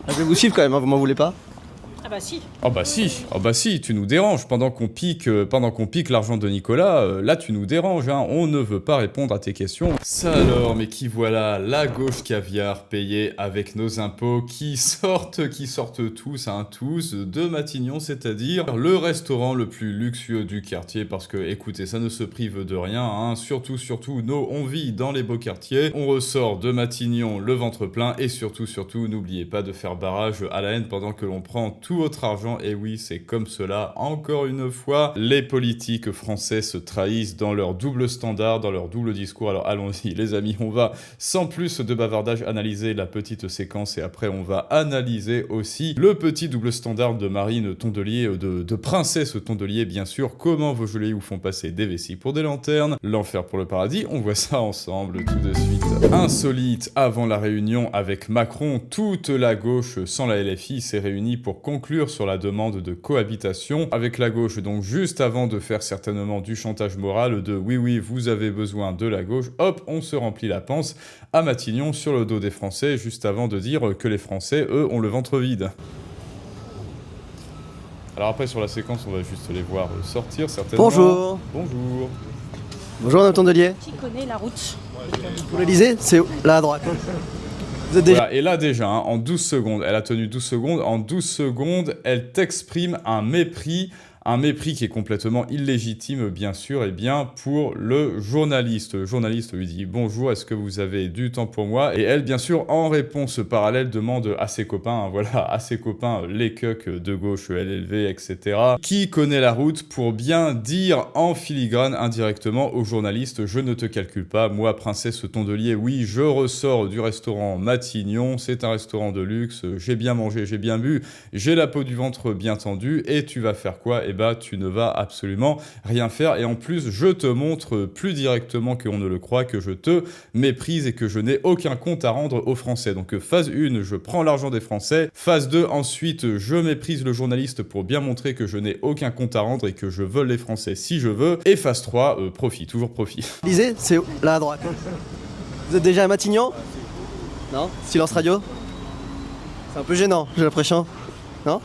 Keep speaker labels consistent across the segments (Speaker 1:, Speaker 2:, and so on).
Speaker 1: Ah, je vais vous suivre quand même, hein, vous m'en voulez pas?
Speaker 2: Ah bah si.
Speaker 3: Oh bah si, tu nous déranges. Pendant qu'on pique l'argent de Nicolas, là tu nous déranges, hein. On ne veut pas répondre à tes questions. Ça alors, mais qui voilà, la gauche caviar payée avec nos impôts qui sortent tous de Matignon, c'est-à-dire le restaurant le plus luxueux du quartier, parce que écoutez, ça ne se prive de rien, hein. Surtout, on vit dans les beaux quartiers, on ressort de Matignon le ventre plein, et surtout, n'oubliez pas de faire barrage à la haine pendant que l'on prend tout votre argent. Et oui, c'est comme cela, encore une fois, les politiques français se trahissent dans leur double standard, dans leur double discours. Alors allons-y les amis, on va sans plus de bavardage analyser la petite séquence, et après on va analyser aussi le petit double standard de Marine Tondelier, de princesse Tondelier bien sûr. Comment vos gelées vous font passer des vessies pour des lanternes, l'enfer pour le paradis, on voit ça ensemble tout de suite. Insolite, avant la réunion avec Macron, toute la gauche sans la LFI s'est réunie pour conclure sur la demande de cohabitation avec la gauche. Donc juste avant de faire certainement du chantage moral de oui vous avez besoin de la gauche, hop on se remplit la panse à Matignon sur le dos des Français, juste avant de dire que les Français eux ont le ventre vide. Alors après sur la séquence on va juste les voir sortir certainement.
Speaker 1: Bonjour.
Speaker 3: Bonjour.
Speaker 1: Bonjour Madame Tondelier.
Speaker 2: Qui connaît la route?
Speaker 1: Pour l'Elysée, c'est là à droite. Vous êtes déjà...
Speaker 3: Voilà, et là déjà, hein, en 12 secondes, elle a tenu 12 secondes, en 12 secondes, elle t'exprime un mépris qui est complètement illégitime, bien sûr, et bien pour le journaliste. Le journaliste lui dit « Bonjour, est-ce que vous avez du temps pour moi ?» Et elle, bien sûr, en réponse parallèle, demande à ses copains, hein, voilà, à ses copains, les cucks de gauche, LLV, etc., qui connaît la route pour bien dire en filigrane, indirectement, au journaliste « Je ne te calcule pas, moi, princesse Tondelier, oui, je ressors du restaurant Matignon, c'est un restaurant de luxe, j'ai bien mangé, j'ai bien bu, j'ai la peau du ventre bien tendue, et tu vas faire quoi ?» Eh bah, tu ne vas absolument rien faire. Et en plus, je te montre plus directement qu'on ne le croit que je te méprise et que je n'ai aucun compte à rendre aux Français. Donc phase 1, je prends l'argent des Français. Phase 2, ensuite, je méprise le journaliste pour bien montrer que je n'ai aucun compte à rendre et que je vole les Français si je veux. Et phase 3, profit, toujours profit.
Speaker 1: L'Elysée, c'est là à droite. Vous êtes déjà à Matignon? Non? Silence radio? C'est un peu gênant, j'ai l'impression. Non?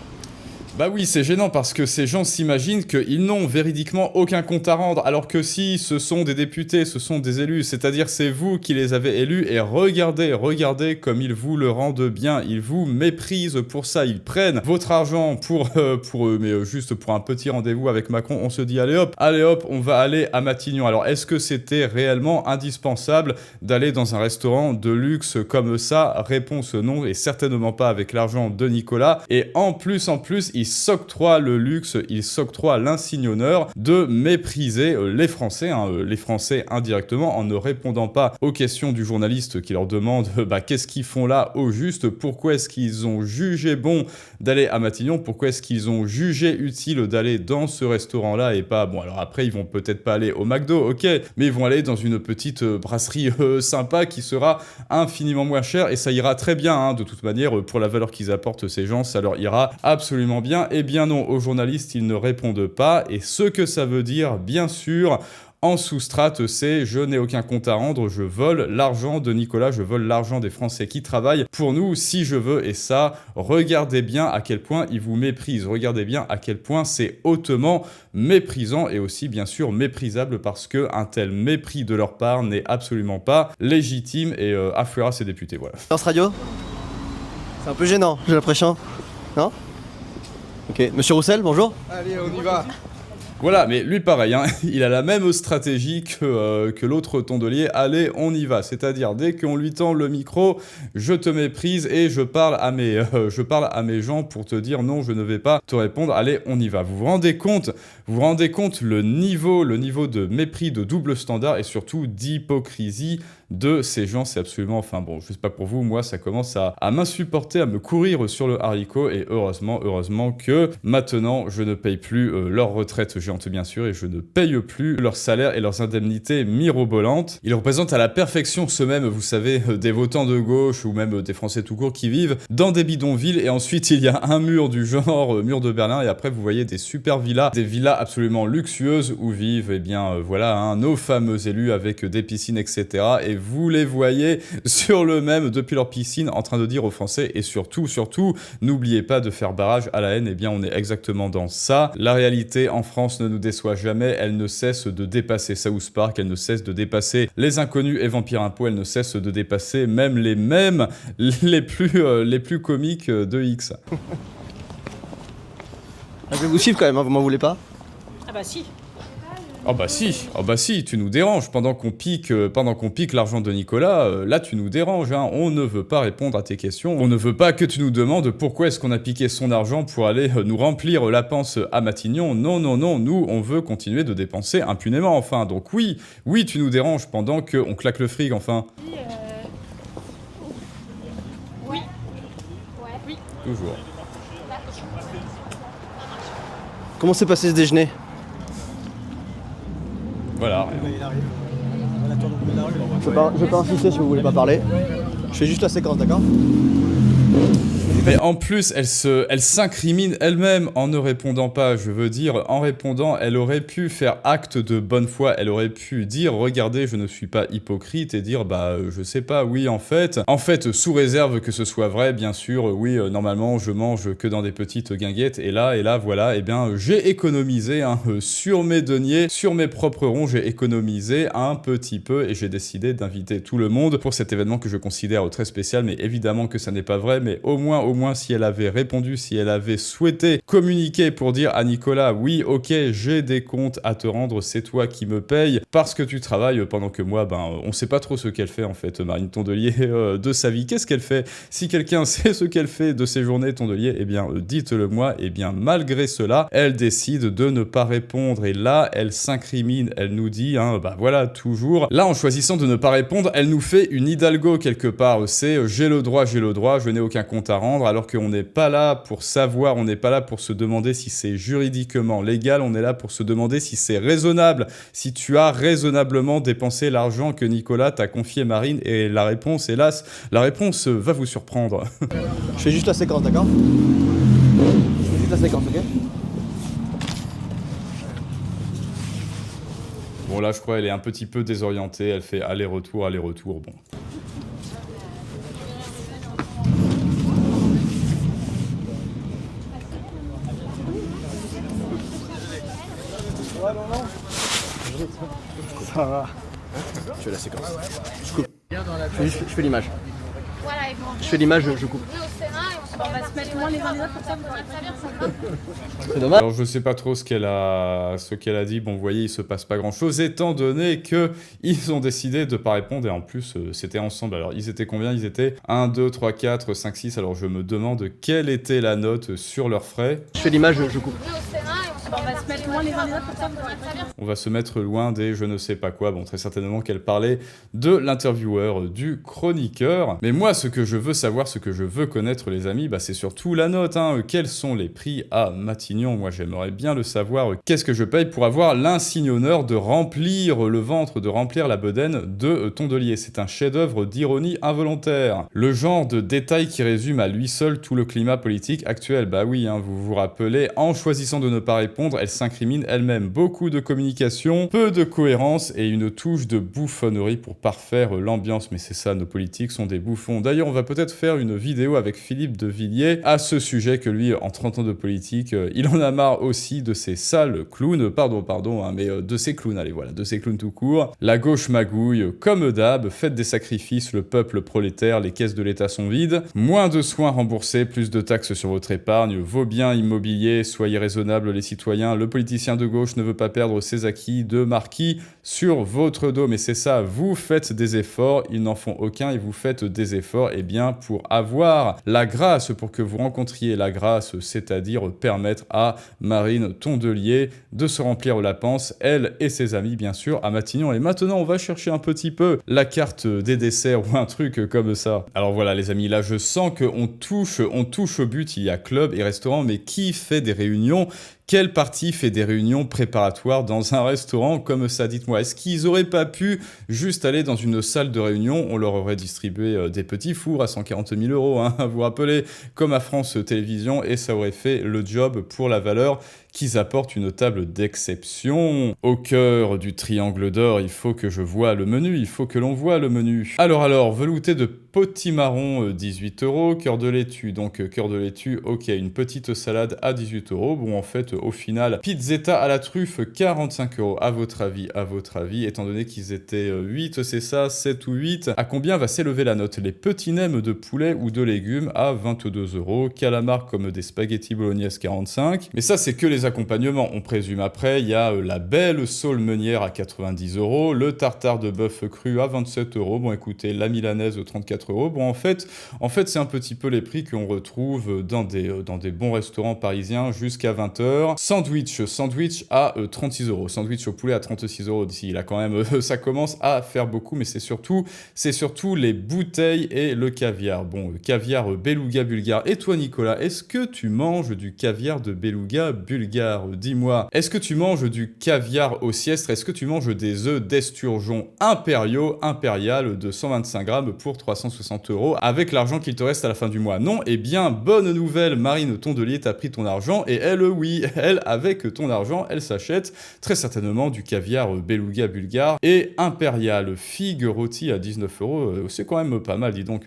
Speaker 3: Bah oui, c'est gênant parce que ces gens s'imaginent qu'ils n'ont véridiquement aucun compte à rendre, alors que si, ce sont des députés, ce sont des élus, c'est-à-dire c'est vous qui les avez élus, et regardez comme ils vous le rendent bien, ils vous méprisent pour ça, ils prennent votre argent pour eux, mais juste pour un petit rendez-vous avec Macron, on se dit allez hop, on va aller à Matignon. Alors est-ce que c'était réellement indispensable d'aller dans un restaurant de luxe comme ça? Réponse non, et certainement pas avec l'argent de Nicolas, et en plus, il s'octroie le luxe, il s'octroie l'insigne honneur de mépriser les Français, hein, les Français indirectement, en ne répondant pas aux questions du journaliste qui leur demande qu'est-ce qu'ils font là au juste, pourquoi est-ce qu'ils ont jugé bon d'aller à Matignon, pourquoi est-ce qu'ils ont jugé utile d'aller dans ce restaurant-là et pas... Bon, alors après, ils vont peut-être pas aller au McDo, ok, mais ils vont aller dans une petite brasserie sympa qui sera infiniment moins chère, et ça ira très bien, hein, de toute manière, pour la valeur qu'ils apportent ces gens, ça leur ira absolument bien. Eh bien non, aux journalistes, ils ne répondent pas, et ce que ça veut dire, bien sûr, en sous-strate, c'est « je n'ai aucun compte à rendre, je vole l'argent de Nicolas, je vole l'argent des Français qui travaillent pour nous si je veux ». Et ça, regardez bien à quel point ils vous méprisent, regardez bien à quel point c'est hautement méprisant et aussi bien sûr méprisable, parce qu'un tel mépris de leur part n'est absolument pas légitime et affluera ses députés, voilà.
Speaker 1: Silence radio? C'est un peu gênant, j'ai l'impression. Non? Ok, Monsieur Roussel, bonjour.
Speaker 4: Allez, on y va.
Speaker 3: Voilà, mais lui pareil, hein, il a la même stratégie que l'autre Tondelier. Allez, on y va. C'est-à-dire, dès qu'on lui tend le micro, je te méprise et je parle à mes gens pour te dire non, je ne vais pas te répondre. Allez, on y va. Vous vous rendez compte le niveau de mépris, de double standard et surtout d'hypocrisie de ces gens, c'est absolument... Enfin bon, je sais pas pour vous, moi ça commence à m'insupporter, à me courir sur le haricot, et heureusement que maintenant je ne paye plus leur retraite géante bien sûr, et je ne paye plus leur salaire et leurs indemnités mirobolantes. Ils représentent à la perfection ceux mêmes, vous savez, des votants de gauche ou même des Français tout court qui vivent dans des bidonvilles, et ensuite il y a un mur du genre mur de Berlin, et après vous voyez des super villas, des villas absolument luxueuses où vivent, eh bien voilà, hein, nos fameux élus avec des piscines, etc. Et vous les voyez sur le même depuis leur piscine en train de dire aux Français et surtout, n'oubliez pas de faire barrage à la haine. Eh bien, on est exactement dans ça. La réalité en France ne nous déçoit jamais, elle ne cesse de dépasser South Park, elle ne cesse de dépasser Les Inconnus et Vampire Impôt, elle ne cesse de dépasser même les mèmes les plus comiques de X.
Speaker 1: Je vais vous suivre quand même, hein, vous m'en voulez pas?
Speaker 2: Ah bah si.
Speaker 3: Oh bah si, tu nous déranges. Pendant qu'on pique l'argent de Nicolas, là tu nous déranges, hein. On ne veut pas répondre à tes questions. On ne veut pas que tu nous demandes pourquoi est-ce qu'on a piqué son argent pour aller nous remplir la panse à Matignon. Non, nous on veut continuer de dépenser impunément, enfin. Donc oui, tu nous déranges pendant qu'on claque le fric, enfin.
Speaker 2: Oui.
Speaker 3: Toujours.
Speaker 1: Comment s'est passé ce déjeuner?
Speaker 3: Voilà.
Speaker 1: Je vais pas insister si vous voulez pas parler. Je fais juste la séquence, d'accord?
Speaker 3: Mais en plus, elle s'incrimine elle-même en ne répondant pas. Je veux dire, en répondant, elle aurait pu faire acte de bonne foi. Elle aurait pu dire, regardez, je ne suis pas hypocrite, et dire, bah, je sais pas, oui, en fait, sous réserve que ce soit vrai, bien sûr, oui, normalement, je mange que dans des petites guinguettes, et là, voilà, eh bien, j'ai économisé sur mes deniers, sur mes propres ronds, j'ai économisé un petit peu, et j'ai décidé d'inviter tout le monde pour cet événement que je considère très spécial, mais évidemment que ça n'est pas vrai, mais au moins, si elle avait répondu, si elle avait souhaité communiquer pour dire à Nicolas, oui, ok, j'ai des comptes à te rendre, c'est toi qui me payes, parce que tu travailles pendant que moi, on sait pas trop ce qu'elle fait en fait, Marine Tondelier, de sa vie. Qu'est-ce qu'elle fait? Si quelqu'un sait ce qu'elle fait de ses journées, Tondelier, eh bien, dites-le moi. Eh bien, malgré cela, elle décide de ne pas répondre, et là, elle s'incrimine, elle nous dit, voilà, toujours. Là, en choisissant de ne pas répondre, elle nous fait une Hidalgo quelque part, c'est j'ai le droit, je n'ai aucun compte à rendre, alors qu'on n'est pas là pour savoir, on n'est pas là pour se demander si c'est juridiquement légal, on est là pour se demander si c'est raisonnable, si tu as raisonnablement dépensé l'argent que Nicolas t'a confié, Marine, et la réponse, hélas, la réponse va vous surprendre.
Speaker 1: Je fais juste la séquence, d'accord? Je fais juste la séquence, ok?
Speaker 3: Bon, là, je crois qu'elle est un petit peu désorientée, elle fait aller-retour, bon.
Speaker 1: Ça va. Je fais la séquence. Je coupe. Je fais l'image. Je fais l'image, je coupe.
Speaker 2: On va se mettre loin les uns les autres, comme ça vous aurez très bien, ça va.
Speaker 1: C'est dommage.
Speaker 3: Alors je sais pas trop ce qu'elle a dit, bon vous voyez il se passe pas grand chose étant donné que ils ont décidé de pas répondre et en plus c'était ensemble. Alors ils étaient combien? Ils étaient 1, 2, 3, 4, 5, 6, alors je me demande quelle était la note sur leurs frais.
Speaker 1: Je fais l'image, je coupe.
Speaker 2: On va se mettre loin les uns les autres, comme ça vous aurez très bien.
Speaker 3: On va se mettre loin des je ne sais pas quoi, bon très certainement qu'elle parlait de l'intervieweur, du chroniqueur. Mais moi ce que je veux savoir, ce que je veux connaître les amis, c'est surtout la note, Quels sont les prix à Matignon? Moi j'aimerais bien le savoir. Qu'est-ce que je paye pour avoir l'insigne honneur de remplir le ventre, de remplir la bedaine de Tondelier? C'est un chef-d'œuvre d'ironie involontaire. Le genre de détail qui résume à lui seul tout le climat politique actuel. Bah oui, vous vous rappelez, en choisissant de ne pas répondre, elle s'incrimine elle-même. Beaucoup de communication, peu de cohérence et une touche de bouffonnerie pour parfaire l'ambiance. Mais c'est ça, nos politiques sont des bouffons. D'ailleurs, on va peut-être faire une vidéo avec Philippe de Villiers à ce sujet, que lui, en 30 ans de politique, il en a marre aussi de ces sales clowns, mais de ces clowns, allez voilà, de ces clowns tout court. La gauche magouille, comme d'hab, faites des sacrifices, le peuple prolétaire, les caisses de l'État sont vides, moins de soins remboursés, plus de taxes sur votre épargne, vos biens immobiliers, soyez raisonnables les citoyens, le politicien de gauche ne veut pas perdre ses acquis de marquis sur votre dos, mais c'est ça, vous faites des efforts, ils n'en font aucun et vous faites des efforts, pour avoir la grâce, pour que vous rencontriez la grâce, c'est-à-dire permettre à Marine Tondelier de se remplir la panse, elle et ses amis bien sûr, à Matignon. Et maintenant on va chercher un petit peu la carte des desserts ou un truc comme ça. Alors voilà les amis, là je sens qu'on touche au but, il y a club et restaurant, mais qui fait des réunions? Quelle partie fait des réunions préparatoires dans un restaurant comme ça? Dites-moi, est-ce qu'ils auraient pas pu juste aller dans une salle de réunion? On leur aurait distribué des petits fours à 140 000 €, vous vous rappelez, comme à France Télévisions, et ça aurait fait le job pour la valeur qu'ils apportent une table d'exception. Au cœur du triangle d'or, il faut que je voie le menu, il faut que l'on voit le menu. Alors, velouté de potimarron, 18 €, cœur de laitue, donc cœur de laitue, ok, une petite salade à 18 €. Bon, en fait, au final, pizzetta à la truffe, 45 €. À votre avis, étant donné qu'ils étaient 8, c'est ça, 7 ou 8, à combien va s'élever la note? Les petits nems de poulet ou de légumes à 22 €, calamars comme des spaghettis bolognaise 45. Mais ça, c'est que les accompagnements, on présume. Après, il y a la belle saule meunière à 90 €, le tartare de bœuf cru à 27 €. Bon, écoutez, la milanaise 34 €. Bon, en fait, c'est un petit peu les prix qu'on retrouve dans des bons restaurants parisiens jusqu'à 20 h. Sandwich à 36 €. Sandwich au poulet à 36 € d'ici. Là, quand même, ça commence à faire beaucoup, mais c'est surtout les bouteilles et le caviar. Bon, caviar beluga bulgare. Et toi, Nicolas, est-ce que tu manges du caviar de beluga bulgare? Dis-moi, est-ce que tu manges du caviar au siestre? Est-ce que tu manges des œufs d'esturgeon impérial de 125 grammes pour 360 € avec l'argent qu'il te reste à la fin du mois? Non? Eh bien, bonne nouvelle, Marine Tondelier t'a pris ton argent et elle, oui, elle, avec ton argent, elle s'achète très certainement du caviar beluga bulgare et impérial. Figue rôtie à 19 €, c'est quand même pas mal, dis donc.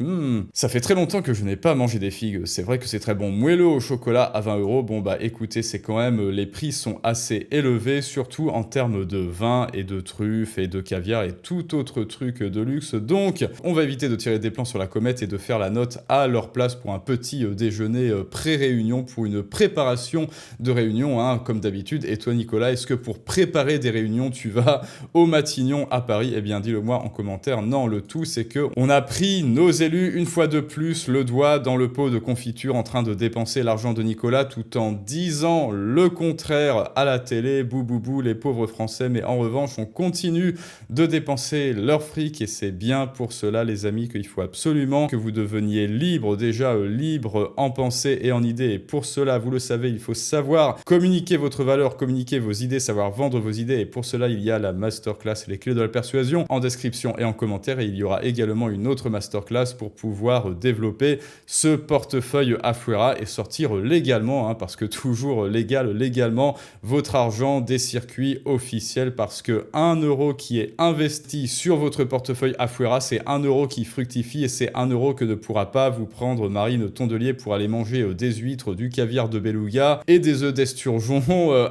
Speaker 3: Ça fait très longtemps que je n'ai pas mangé des figues, c'est vrai que c'est très bon. Moelleux au chocolat à 20 €, bon bah écoutez, c'est quand même, les prix sont assez élevés, surtout en termes de vin et de truffes et de caviar et tout autre truc de luxe. Donc, on va éviter de tirer des plans sur la comète et de faire la note à leur place pour un petit déjeuner pré-réunion, pour une préparation de réunion, hein, comme d'habitude. Et toi, Nicolas, est-ce que pour préparer des réunions, tu vas au Matignon à Paris? Eh bien, dis-le-moi en commentaire. Non, le tout, c'est que on a pris nos élus une fois de plus le doigt dans le pot de confiture en train de dépenser l'argent de Nicolas tout en disant le contraire à la télé. Bou bou bou, les pauvres Français. Mais en revanche, on continue de dépenser leur fric et c'est bien pour cela, les amis, qu'il faut absolument que vous deveniez libres, déjà libres en pensée et en idée. Et pour cela, vous le savez, il faut savoir communiquer votre valeur, communiquer vos idées, savoir vendre vos idées. Et pour cela, il y a la masterclass, les clés de la persuasion en description et en commentaire. Et il y aura également une autre masterclass pour pouvoir développer ce portefeuille Afuera et sortir légalement, hein, parce que toujours légalement, votre argent des circuits officiels, parce que 1 € qui est investi sur votre portefeuille Afuera, c'est 1 € qui fructifie et c'est 1 € que ne pourra pas vous prendre Marine Tondelier pour aller manger des huîtres, du caviar de beluga et des œufs d'esturgeon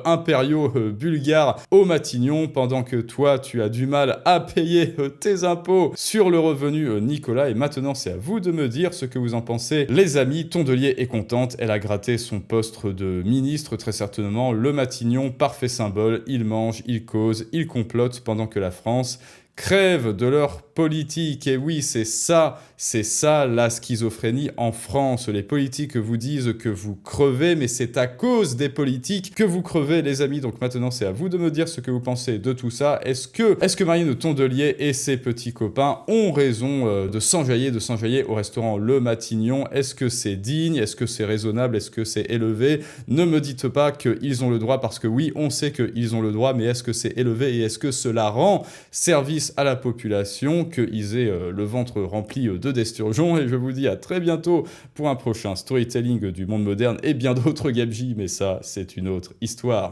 Speaker 3: impériaux bulgares au Matignon, pendant que toi, tu as du mal à payer tes impôts sur le revenu, Nicolas. Et maintenant, c'est à vous de me dire ce que vous en pensez. Les amis, Tondelier est contente, elle a gratté son poste de ministre, très certainement. Le Matignon, parfait symbole, il mange, il cause, il complote, pendant que la France crèvent de leur politique. Et oui, c'est ça la schizophrénie en France. Les politiques vous disent que vous crevez, mais c'est à cause des politiques que vous crevez, les amis. Donc maintenant, c'est à vous de me dire ce que vous pensez de tout ça. Est-ce que Marine Tondelier et ses petits copains ont raison de s'enjailler au restaurant Le Matignon? Est-ce que c'est digne? Est-ce que c'est raisonnable? Est-ce que c'est élevé? Ne me dites pas qu'ils ont le droit, parce que oui, on sait qu'ils ont le droit, mais est-ce que c'est élevé et est-ce que cela rend service à la population qu'ils aient le ventre rempli de d'esturgeon? Et je vous dis à très bientôt pour un prochain storytelling du monde moderne et bien d'autres gabegies, mais ça, c'est une autre histoire.